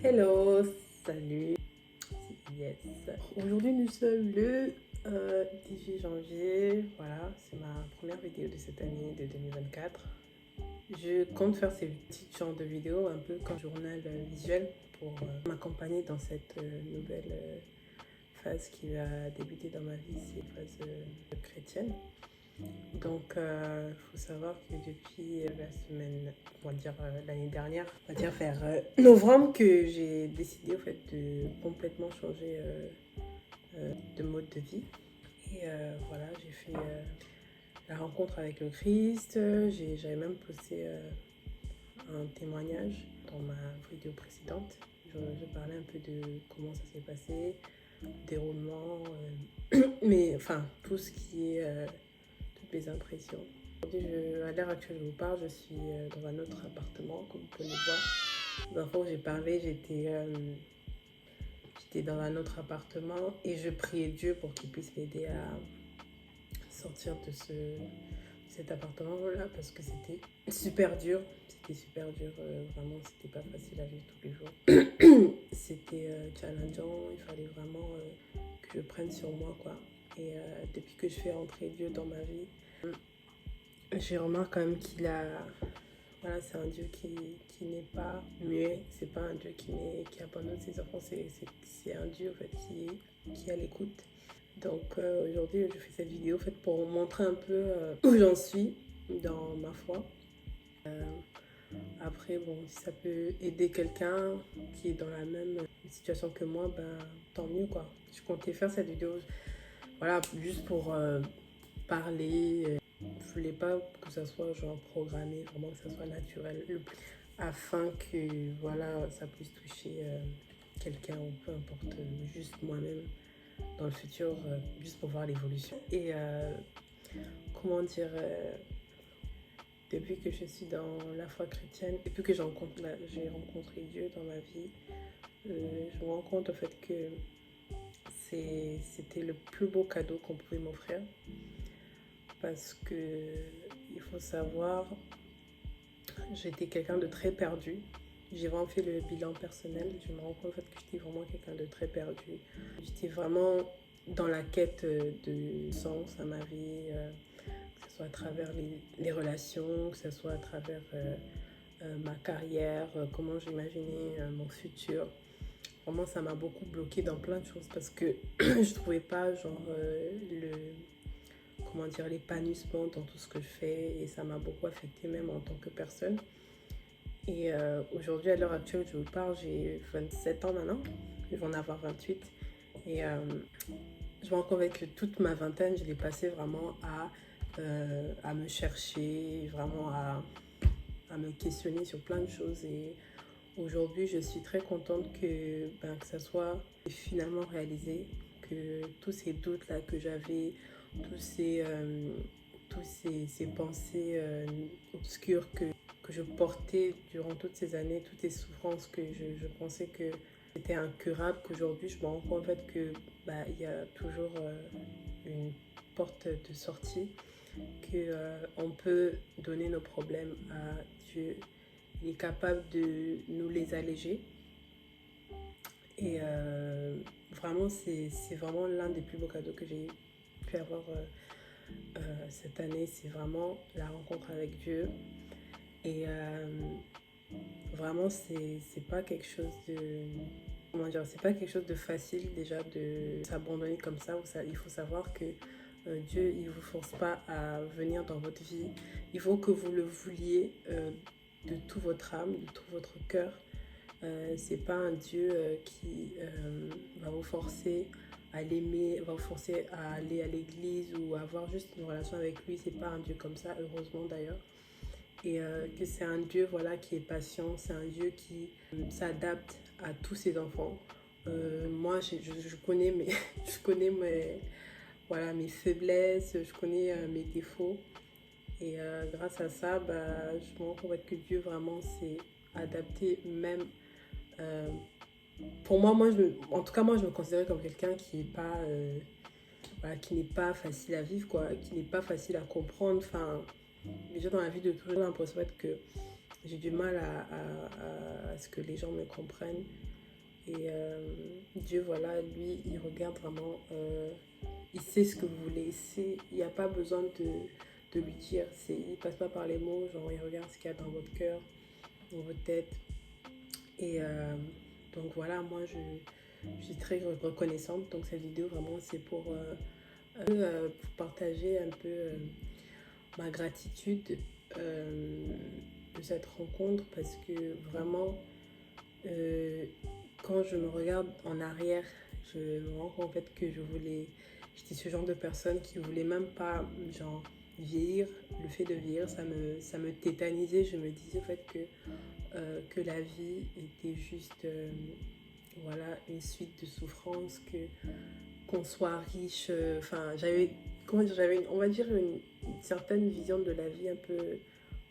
Hello, salut, yes. Aujourd'hui nous sommes le 18 janvier, voilà, c'est ma première vidéo de cette année de 2024. Je compte faire ces petits genres de vidéos un peu comme journal visuel pour m'accompagner dans cette nouvelle phase qui va débuter dans ma vie, c'est une phase chrétienne. Donc, il faut savoir que depuis la semaine, on va dire l'année dernière, on va dire vers novembre, que j'ai décidé au fait de complètement changer de mode de vie. Et voilà, j'ai fait la rencontre avec le Christ. J'avais même posté un témoignage dans ma vidéo précédente. Je parlais un peu de comment ça s'est passé, déroulement, mais enfin tout ce qui est toutes mes impressions. À l'heure actuelle, je vous parle, je suis dans un autre appartement, comme vous pouvez le voir. La fois où j'ai parlé, j'étais dans un autre appartement et je priais Dieu pour qu'il puisse m'aider à sortir de cet appartement-là parce que c'était super dur. C'était super dur, vraiment, c'était pas facile à vivre tous les jours. C'était challengeant, il fallait vraiment que je prenne sur moi, quoi. Et depuis que je fais entrer Dieu dans ma vie, j'ai remarqué quand même qu'il a... Voilà, c'est un Dieu qui n'est pas muet, c'est pas un Dieu qui abandonne ses enfants, c'est un Dieu en fait, qui est à l'écoute. Donc aujourd'hui, je fais cette vidéo en fait, pour montrer un peu où j'en suis dans ma foi. Après, bon, si ça peut aider quelqu'un qui est dans la même situation que moi, ben, tant mieux quoi. Je comptais faire cette vidéo, voilà, juste pour parler. Je voulais pas que ça soit genre programmé, vraiment que ça soit naturel, afin que voilà, ça puisse toucher quelqu'un ou peu importe, juste moi-même dans le futur, juste pour voir l'évolution. Et comment dire, depuis que je suis dans la foi chrétienne, depuis que j'ai rencontré Dieu dans ma vie, je me rends compte en fait que c'était le plus beau cadeau qu'on pouvait m'offrir. Parce que il faut savoir, j'étais quelqu'un de très perdu. J'ai vraiment fait le bilan personnel. Je me rends compte en fait, que j'étais vraiment quelqu'un de très perdu. J'étais vraiment dans la quête de sens à ma vie, que ce soit à travers les relations, que ce soit à travers ma carrière, comment j'imaginais mon futur. Vraiment, ça m'a beaucoup bloqué dans plein de choses parce que je trouvais pas genre comment dire, l'épanouissement dans tout ce que je fais et ça m'a beaucoup affecté même en tant que personne. Et aujourd'hui, à l'heure actuelle, je vous parle, j'ai 27 ans maintenant, je vais en avoir 28. Et je me rends compte que toute ma vingtaine, je l'ai passée vraiment à me chercher, vraiment à me questionner sur plein de choses. Et aujourd'hui, je suis très contente que ça soit finalement réalisé, que tous ces doutes-là que j'avais, ces pensées obscures que je portais durant toutes ces années, toutes ces souffrances que je pensais que c'était incurable, qu'aujourd'hui je me rends compte en fait que il y a toujours une porte de sortie, que on peut donner nos problèmes à Dieu. Il est capable de nous les alléger. Et vraiment, c'est vraiment l'un des plus beaux cadeaux que j'ai pu avoir cette année. C'est vraiment la rencontre avec Dieu. Et vraiment, c'est pas quelque chose de... Comment dire, c'est pas quelque chose de facile déjà de s'abandonner comme ça. Il faut savoir que Dieu, il vous force pas à venir dans votre vie. Il faut que vous le vouliez de toute votre âme, de tout votre cœur. C'est pas un Dieu qui va vous forcer à l'aimer, va vous forcer à aller à l'église ou à avoir juste une relation avec lui. C'est pas un Dieu comme ça, heureusement d'ailleurs. Et que c'est un Dieu voilà, qui est patient, c'est un Dieu qui s'adapte à tous ses enfants. Moi, je connais je connais voilà, mes faiblesses, je connais mes défauts. Et grâce à ça, je me rends compte que Dieu vraiment s'est adapté même pour moi, en tout cas, moi, je me considérais comme quelqu'un qui n'est pas, voilà, qui n'est pas facile à vivre, quoi, qui n'est pas facile à comprendre. Enfin, déjà dans la vie de tous les jours, j'ai l'impression que j'ai du mal à ce que les gens me comprennent. Et Dieu, voilà, lui, il regarde vraiment, il sait ce que vous voulez. Il n'y a pas besoin de lui dire, il ne passe pas par les mots, genre il regarde ce qu'il y a dans votre cœur, dans votre tête. Et donc voilà, moi je suis très reconnaissante. Donc cette vidéo, vraiment, c'est pour partager un peu ma gratitude de cette rencontre parce que vraiment, quand je me regarde en arrière, je me rends compte en fait que j'étais ce genre de personne qui voulait même pas genre vieillir. Le fait de vieillir, ça me tétanisait. Je me disais en fait que la vie était juste voilà, une suite de souffrances, qu'on soit riche. Enfin, on va dire une certaine vision de la vie un peu,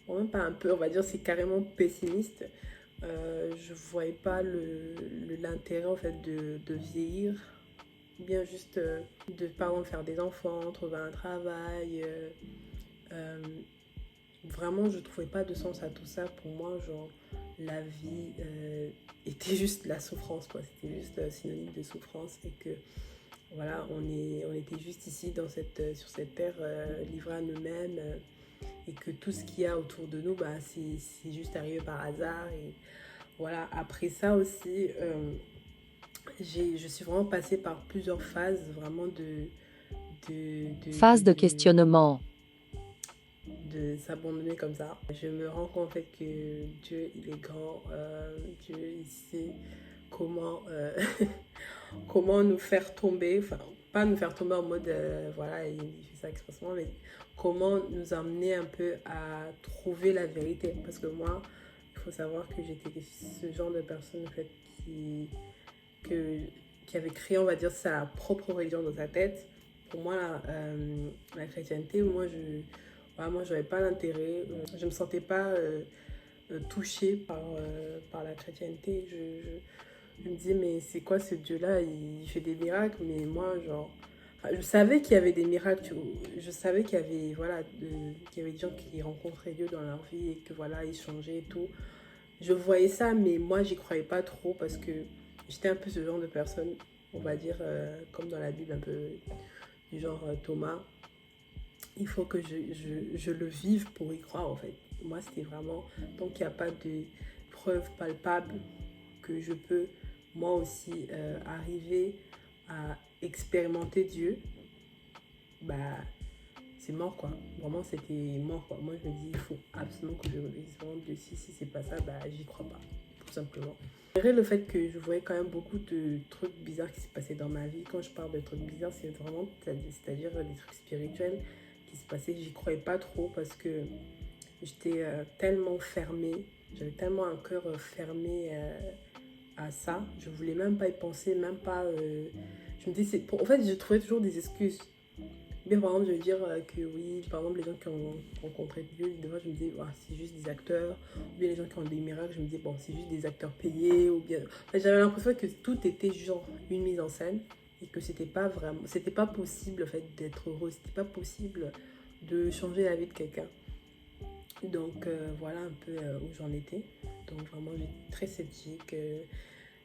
bon, même pas un peu, on va dire c'est carrément pessimiste. Je voyais pas l'intérêt en fait de vieillir, bien juste de par exemple faire des enfants, trouver un travail. Euh, Vraiment, je trouvais pas de sens à tout ça. Pour moi, genre, la vie était juste la souffrance, quoi. C'était juste synonyme de souffrance et que, voilà, on était juste ici sur cette terre livrés à nous-mêmes et que tout ce qu'il y a autour de nous, bah, c'est juste arrivé par hasard. Et voilà, après ça aussi, je suis vraiment passée par plusieurs phases vraiment Phase de questionnement. de s'abandonner comme ça. Je me rends compte en fait que Dieu, il est grand, Dieu, il sait comment, comment nous faire tomber, enfin, pas nous faire tomber en mode, voilà, il fait ça expressement, mais comment nous amener un peu à trouver la vérité. Parce que moi, il faut savoir que j'étais ce genre de personne en fait que, qui avait créé, on va dire, sa propre religion dans sa tête. Pour moi, la chrétienté, moi, j'avais pas l'intérêt. Je me sentais pas touchée par la chrétienté. Je me disais, mais c'est quoi ce Dieu-là? Il fait des miracles, mais moi, genre... Enfin, je savais qu'il y avait des miracles, je savais qu'il y avait, voilà, qu'il y avait des gens qui rencontraient Dieu dans leur vie et que, voilà, ils changeaient et tout. Je voyais ça, mais moi, j'y croyais pas trop parce que j'étais un peu ce genre de personne, on va dire, comme dans la Bible, un peu du genre Thomas. Il faut que je le vive pour y croire, en fait. Moi, c'était vraiment, tant qu'il n'y a pas de preuves palpables que je peux, moi aussi, arriver à expérimenter Dieu, bah, c'est mort, quoi. Vraiment, c'était mort, quoi. Moi, je me dis, il faut absolument que je expérimente Dieu. Si c'est pas ça, bah, j'y crois pas, tout simplement. Malgré le fait que je voyais quand même beaucoup de trucs bizarres qui se passaient dans ma vie, quand je parle de trucs bizarres, c'est vraiment, c'est-à-dire des trucs spirituels qui se passaient, j'y croyais pas trop parce que j'étais tellement fermée, j'avais tellement un cœur fermé à ça, je voulais même pas y penser, même pas... je me disais, en fait, je trouvais toujours des excuses. Bien, par exemple, je veux dire que oui, par exemple, les gens qui ont rencontré Dieu, des fois, je me disais, oh, c'est juste des acteurs. Ou bien les gens qui ont des miracles, je me disais, bon, c'est juste des acteurs payés. Ou bien... Enfin, j'avais l'impression que tout était genre une mise en scène et que c'était pas possible, en fait, d'être heureux. C'était pas possible de changer la vie de quelqu'un. Donc, voilà un peu où j'en étais. Donc, vraiment, j'étais très sceptique.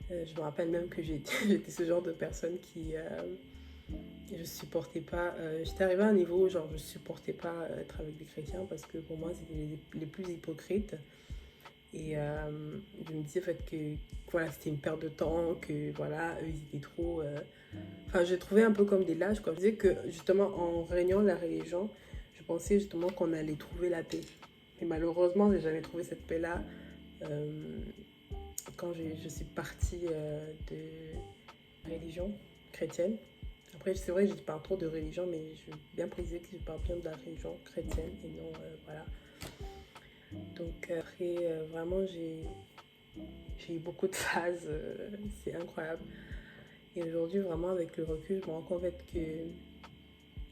Je me rappelle même que j'étais ce genre de personne qui... je supportais pas, j'étais arrivée à un niveau où genre je supportais pas être avec des chrétiens parce que pour moi c'était les plus hypocrites et je me disais en fait que voilà c'était une perte de temps, que voilà eux ils étaient trop enfin je trouvais un peu comme des lâches quoi. Je disais que justement en régnant la religion je pensais justement qu'on allait trouver la paix et malheureusement j'ai jamais trouvé cette paix là quand je suis partie de religion chrétienne. Après, c'est vrai que je parle trop de religion, mais je veux bien préciser que je parle bien de la religion chrétienne et non, voilà. Donc, après, vraiment, j'ai eu beaucoup de phases, c'est incroyable. Et aujourd'hui, vraiment, avec le recul, je me rends compte en fait que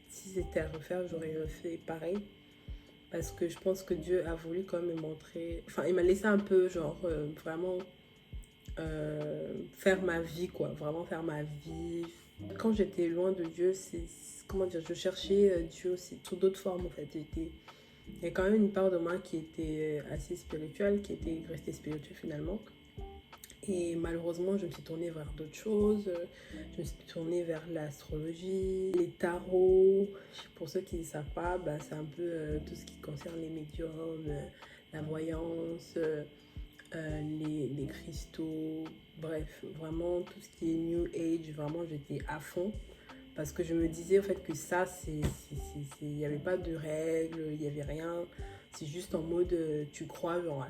si c'était à refaire, j'aurais refait pareil. Parce que je pense que Dieu a voulu quand même me montrer... Enfin, il m'a laissé un peu, genre, vraiment faire ma vie, quoi. Vraiment faire ma vie. Quand j'étais loin de Dieu, comment dire, je cherchais Dieu aussi sous d'autres formes, en fait. Il y a quand même une part de moi qui était assez spirituelle, qui était restée spirituelle finalement. Et malheureusement, je me suis tournée vers d'autres choses. Je me suis tournée vers l'astrologie, les tarots. Pour ceux qui ne savent pas, bah, c'est un peu tout ce qui concerne les médiums, la voyance, les cristaux. Bref, vraiment tout ce qui est New Age, vraiment j'étais à fond. Parce que je me disais en fait que ça, il n'y avait pas de règles, il n'y avait rien. C'est juste en mode, tu crois, genre,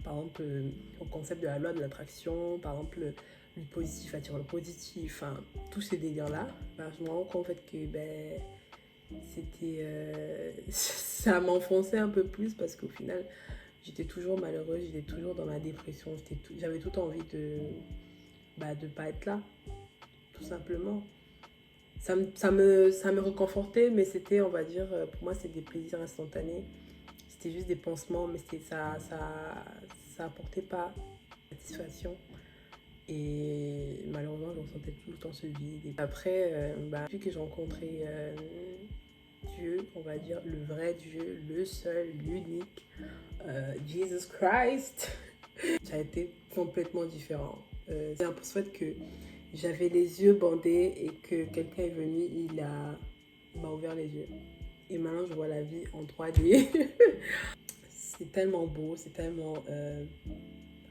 par exemple, au concept de la loi de l'attraction, par exemple, le positif attire le positif, enfin, tous ces délires-là. Bah, je me rends compte en fait que ben, c'était, ça m'enfonçait un peu plus parce qu'au final, j'étais toujours malheureuse, j'étais toujours dans ma dépression, j'avais tout envie de pas être là, tout simplement. Ça me réconfortait, mais c'était, on va dire, pour moi, c'était des plaisirs instantanés. C'était juste des pansements, mais ça apportait pas satisfaction. Et malheureusement, je ressentais tout le temps ce vide. Et après, depuis que j'ai rencontré Dieu, on va dire le vrai Dieu, le seul, l'unique, Jesus Christ, ça a été complètement différent. C'est un peu ce fait que j'avais les yeux bandés et que quelqu'un est venu, il m'a ouvert les yeux. Et maintenant, je vois la vie en 3D. C'est tellement beau, c'est tellement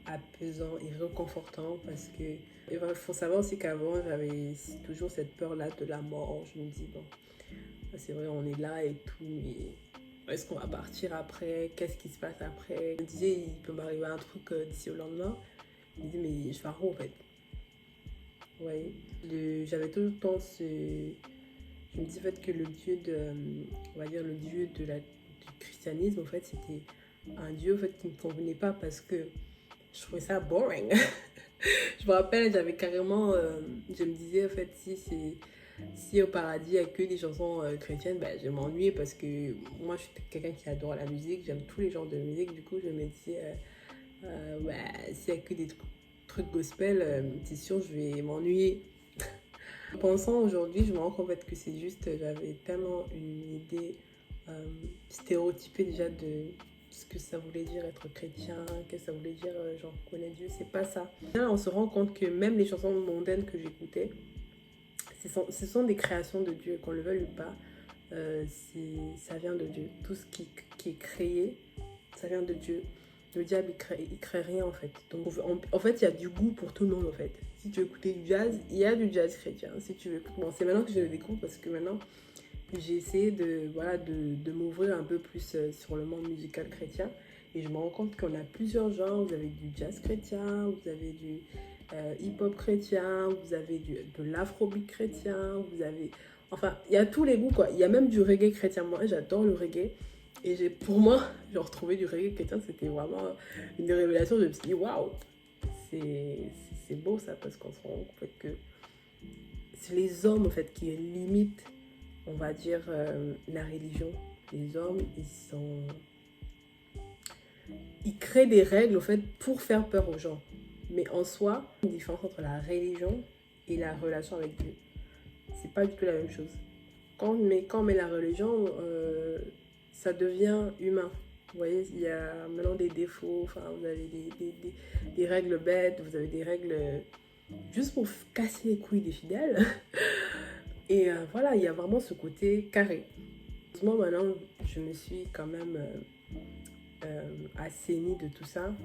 apaisant et réconfortant parce que il faut savoir aussi qu'avant, j'avais toujours cette peur-là de la mort. Je me dis, bon, c'est vrai, on est là et tout, mais est-ce qu'on va partir après? Qu'est-ce qui se passe après? Je me disais, il peut m'arriver un truc d'ici au lendemain. Je me disais, mais je vais où en fait? Ouais. J'avais tout le temps ce... Je me dis en fait que le dieu de... On va dire le dieu du christianisme, en fait, c'était un dieu en fait, qui ne me convenait pas parce que je trouvais ça boring. Je me rappelle, j'avais carrément... je me disais en fait, si au paradis il n'y a que des chansons chrétiennes, ben, je m'ennuie parce que moi je suis quelqu'un qui adore la musique, j'aime tous les genres de musique, du coup je me disais, s'il n'y a que des trucs gospel, c'est sûr je vais m'ennuyer. En pensant aujourd'hui, je me rends compte en fait, que c'est juste, j'avais tellement une idée stéréotypée déjà de ce que ça voulait dire être chrétien, que ça voulait dire genre connaître Dieu, c'est pas ça. Là, on se rend compte que même les chansons mondaines que j'écoutais, ce sont des créations de Dieu, qu'on le veuille ou pas, ça vient de Dieu. Tout ce qui est créé, ça vient de Dieu. Le diable, il crée rien en fait. Donc en fait, il y a du goût pour tout le monde en fait. Si tu veux écouter du jazz, il y a du jazz chrétien. Si tu veux... Bon, c'est maintenant que je le découvre parce que maintenant, j'ai essayé de m'ouvrir un peu plus sur le monde musical chrétien. Et je me rends compte qu'on a plusieurs genres. Vous avez du jazz chrétien, vous avez du hip-hop chrétien, vous avez de l'afrobeat chrétien, vous avez... Enfin, il y a tous les goûts, quoi. Il y a même du reggae chrétien. Moi, j'adore le reggae. Et pour moi, genre, trouver du reggae chrétien, c'était vraiment une révélation. Je me suis dit, waouh, c'est beau ça, parce qu'on se rend compte en fait, que c'est les hommes, en fait, qui limitent, on va dire, la religion. Les hommes, ils créent des règles, en fait, pour faire peur aux gens. Mais en soi, il y a une différence entre la religion et la relation avec Dieu. C'est pas du tout la même chose. Quand on met la religion, ça devient humain. Vous voyez, il y a maintenant des défauts, enfin, vous avez des règles bêtes, vous avez des règles juste pour casser les couilles des fidèles. Et voilà, il y a vraiment ce côté carré. Heureusement, maintenant, je me suis quand même assainie de tout ça.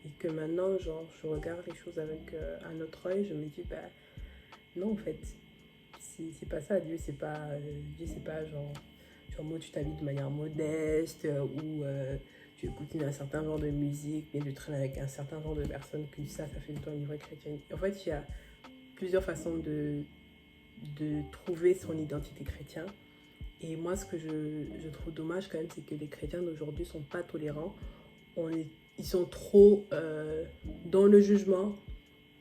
Et que maintenant, genre, je regarde les choses avec un autre œil, je me dis, bah, non, en fait, c'est pas ça. Dieu, c'est pas genre moi, tu t'habilles de manière modeste ou tu écoutes un certain genre de musique, mais tu traînes avec un certain genre de personnes, que ça fait de toi une vraie chrétienne. En fait, il y a plusieurs façons de trouver son identité chrétienne. Et moi, ce que je trouve dommage quand même, c'est que les chrétiens d'aujourd'hui sont pas tolérants. Ils sont trop dans le jugement,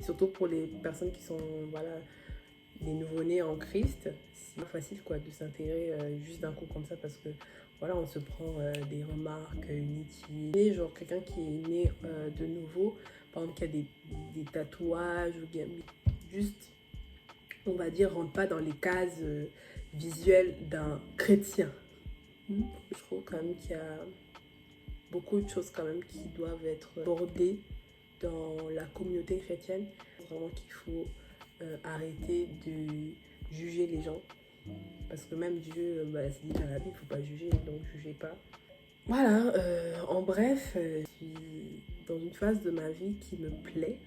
surtout pour les personnes qui sont, voilà, des nouveau-nés en Christ. C'est pas facile quoi de s'intégrer juste d'un coup comme ça parce que voilà, on se prend des remarques inutiles. Et genre quelqu'un qui est né de nouveau, par exemple qui a des tatouages ou bien juste, on va dire, rentre pas dans les cases visuelles d'un chrétien. Je trouve quand même qu'il y a beaucoup de choses quand même qui doivent être abordées dans la communauté chrétienne, vraiment qu'il faut arrêter de juger les gens. Parce que même Dieu, c'est dit dans la Bible, il ne faut pas juger, donc jugez pas. Voilà, en bref, je suis dans une phase de ma vie qui me plaît.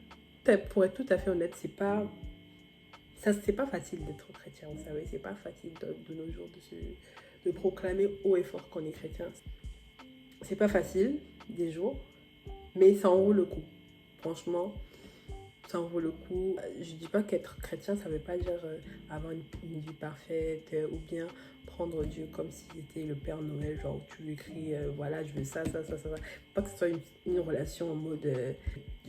Pour être tout à fait honnête, c'est pas facile d'être chrétien, vous savez, c'est pas facile de nos jours de proclamer haut et fort qu'on est chrétien. C'est pas facile, des jours, mais ça en vaut le coup. Franchement, ça en vaut le coup. Je dis pas qu'être chrétien, ça veut pas dire avoir une vie parfaite ou bien prendre Dieu comme s'il était le Père Noël, genre tu lui cries voilà, je veux ça. Pas que ce soit une relation en mode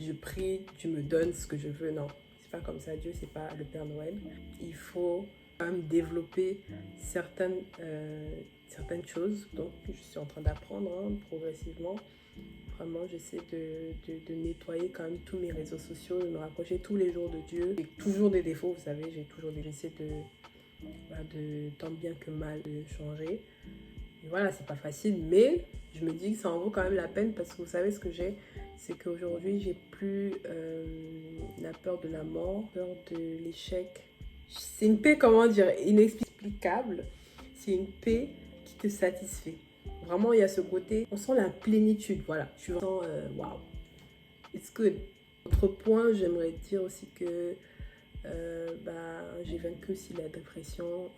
je prie, tu me donnes ce que je veux, non. C'est pas comme ça, Dieu c'est pas le Père Noël. Il faut quand même développer certaines choses, donc je suis en train d'apprendre progressivement. Vraiment, j'essaie de nettoyer quand même tous mes réseaux sociaux, de me rapprocher tous les jours de Dieu. J'ai toujours des défauts, vous savez, j'essaie de tant bien que mal de changer. Et voilà, c'est pas facile, mais je me dis que ça en vaut quand même la peine parce que vous savez ce que c'est qu'aujourd'hui, j'ai plus la peur de la mort, peur de l'échec. C'est une paix, comment dire, inexplicable. C'est une paix qui te satisfait. Vraiment, il y a ce côté, on sent la plénitude, voilà. Tu sens, waouh, it's good. Autre point, j'aimerais dire aussi que j'ai vaincu aussi la dépression.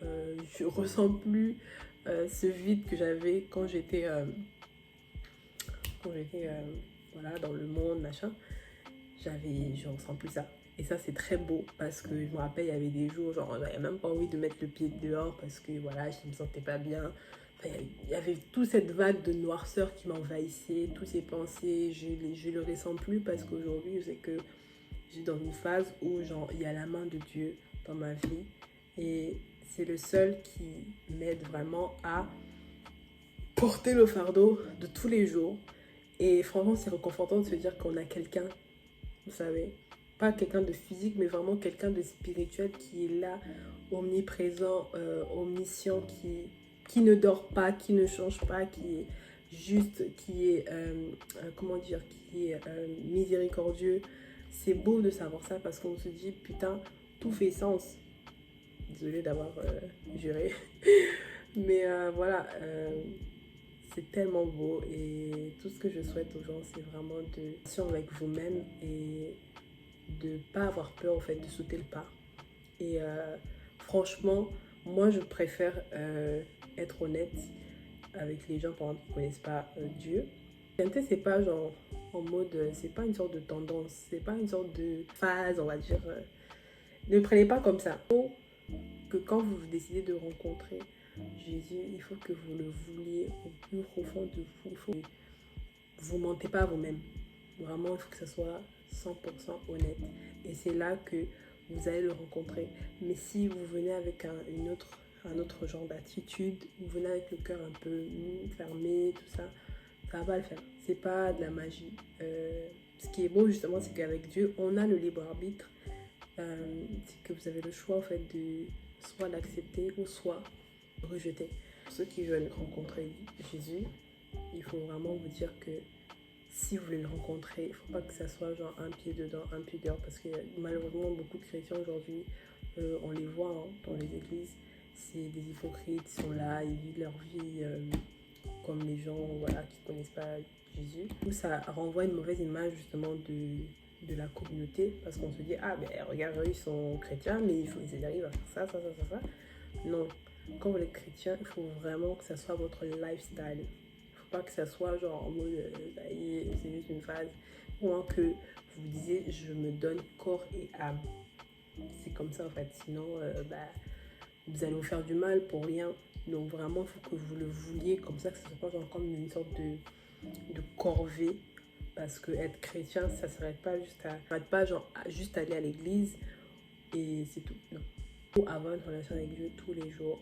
Je ressens plus ce vide que j'avais quand j'étais voilà, dans le monde, machin. Je ressens plus ça. Et ça, c'est très beau parce que je me rappelle, il y avait des jours, genre, j'avais même pas envie de mettre le pied dehors parce que voilà, je me sentais pas bien. Enfin, il y avait toute cette vague de noirceur qui m'envahissait, toutes ces pensées, je le ressens plus parce qu'aujourd'hui, je sais que je suis dans une phase où genre, il y a la main de Dieu dans ma vie et c'est le seul qui m'aide vraiment à porter le fardeau de tous les jours. Et franchement, c'est réconfortant de se dire qu'on a quelqu'un, vous savez, pas quelqu'un de physique, mais vraiment quelqu'un de spirituel qui est là, omniprésent, omniscient, qui ne dort pas, qui ne change pas, qui est juste, qui est, qui est miséricordieux. C'est beau de savoir ça parce qu'on se dit, putain, tout fait sens. Désolée d'avoir juré. Mais voilà, c'est tellement beau et tout ce que je souhaite aux gens, c'est vraiment de être avec vous-même et de ne pas avoir peur en fait de sauter le pas. Et franchement, moi je préfère être honnête avec les gens par exemple, qui ne connaissent pas Dieu. C'est pas genre en mode, c'est pas une sorte de tendance, c'est pas une sorte de phase, on va dire. Ne le prenez pas comme ça. Il faut que quand vous décidez de rencontrer Jésus, il faut que vous le vouliez au plus profond de vous. Il faut que vous ne mentez pas à vous-même. Vraiment, il faut que ça soit 100% honnête. Et c'est là que vous allez le rencontrer. Mais si vous venez avec un autre genre d'attitude, vous venez avec le cœur un peu fermé, tout ça, ça va pas le faire. C'est pas de la magie. Ce qui est beau justement, c'est qu'avec Dieu, on a le libre arbitre. C'est que vous avez le choix en fait de soit l'accepter ou soit rejeter. Pour ceux qui veulent rencontrer Jésus, il faut vraiment vous dire que si vous voulez le rencontrer, il ne faut pas que ça soit genre un pied dedans, un pied dehors, parce que malheureusement beaucoup de chrétiens aujourd'hui, on les voit dans les églises, c'est des hypocrites, ils sont là, ils vivent leur vie comme les gens voilà, qui ne connaissent pas Jésus. Ça renvoie une mauvaise image justement de la communauté, parce qu'on se dit, ah ben regarde, eux, ils sont chrétiens, mais ils arrivent à faire ça. Non, quand vous êtes chrétien, il faut vraiment que ça soit votre lifestyle. Pas que ça soit genre en mode c'est juste une phase, ou que vous disiez je me donne corps et âme. C'est comme ça en fait, sinon vous allez vous faire du mal pour rien. Donc vraiment il faut que vous le vouliez comme ça, que ce soit pas genre comme une sorte de corvée, parce que être chrétien ça s'arrête pas juste aller à l'église et c'est tout. Non, il faut avoir une relation avec Dieu tous les jours.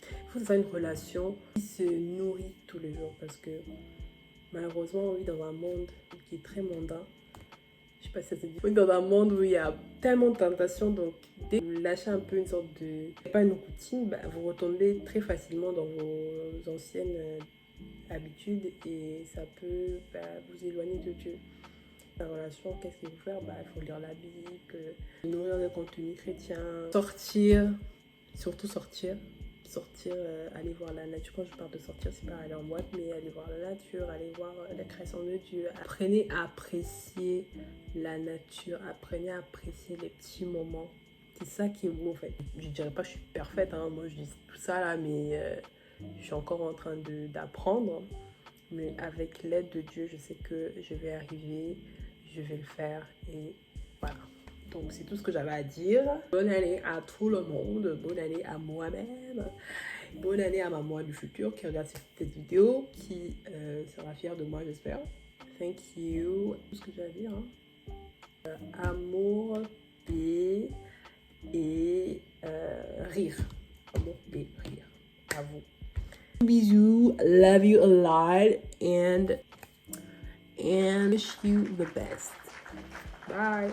Il faut que ce soit une relation qui se nourrit tous les jours, parce que malheureusement on vit dans un monde qui est très mondain. Je sais pas si ça se dit. On vit dans un monde où il y a tellement de tentations, donc dès que vous lâchez un peu une sorte de... pas une routine, vous retombez très facilement dans vos anciennes habitudes et ça peut vous éloigner de Dieu. La relation, qu'est-ce qu'il faut faire? Il faut lire la Bible, nourrir des contenus chrétiens, sortir, surtout sortir. Sortir, aller voir la nature. Quand je parle de sortir, c'est pas aller en boîte, mais aller voir la nature, aller voir la création de Dieu. Apprenez à apprécier la nature, apprenez à apprécier les petits moments. C'est ça qui est beau en fait. Je dirais pas que je suis parfaite, hein. Moi je dis tout ça là, mais je suis encore en train d'apprendre. Mais avec l'aide de Dieu, je sais que je vais arriver, je vais le faire et voilà. Donc c'est tout ce que j'avais à dire. Bonne année à tout le monde, bonne année à moi-même, bonne année à ma moi du futur qui regarde cette vidéo, qui sera fière de moi j'espère. Thank you. Tout ce que j'ai à dire. Hein. Amour, paix et rire. Amour, paix, rire. À vous. Bisous, love you a lot and wish you the best. Bye.